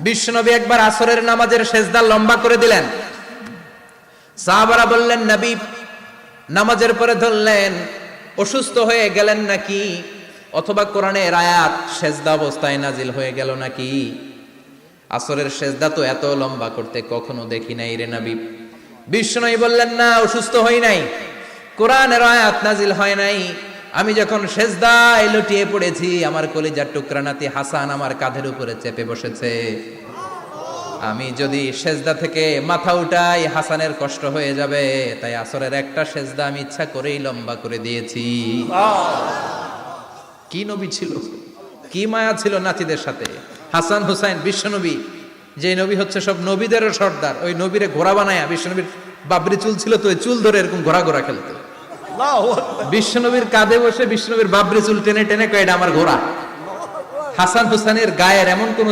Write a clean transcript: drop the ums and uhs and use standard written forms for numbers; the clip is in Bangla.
বিশ্বনবী একবার আসরের নামাজের সেজদা লম্বা করে দিলেন। সাহাবারা বললেন, নবী নামাজের পরে ধরলেন, অসুস্থ হয়ে গেলেন নাকি, অথবা কোরআনের আয়াত সেজদা অবস্থায় নাজিল হয়ে গেল নাকি? আসরের সেজদা তো এত লম্বা করতে কখনো দেখি নাই রে নবী। বিশ্বনবী বললেন, না, অসুস্থ হই নাই, কোরআনের আয়াত নাজিল হয় নাই। আমি যখন সেজদায় লুটিয়ে পড়েছি, আমার কলিজার টুকরা নাতি হাসান আমার কাঁধের উপরে চেপে বসেছে। আমি যদি সেজদা থেকে মাথা উঠাই, হাসানের কষ্ট হয়ে যাবে, তাই আসরের একটা সেজদা আমি ইচ্ছা করেই লম্বা করে দিয়েছি। কি নবী ছিল, কি মায়া ছিল নাতিদের সাথে। হাসান হুসাইন বিশ্বনবী, যে নবী হচ্ছে সব নবীদেরও সর্দার, ওই নবীরে ঘোড়া বানায়া, বিশ্বনবীর বাবরি চুল ছিল তো, ওই চুল ধরে এরকম ঘোড়া ঘোড়া খেলতো। বিশ্বনবীর কাঁধে বসে বিশ্বনবীর বাবরি চুল টেনে টেনে কয়, এটা আমার ঘোড়া। হাসান হুসাইনের গায়ের এমন কোন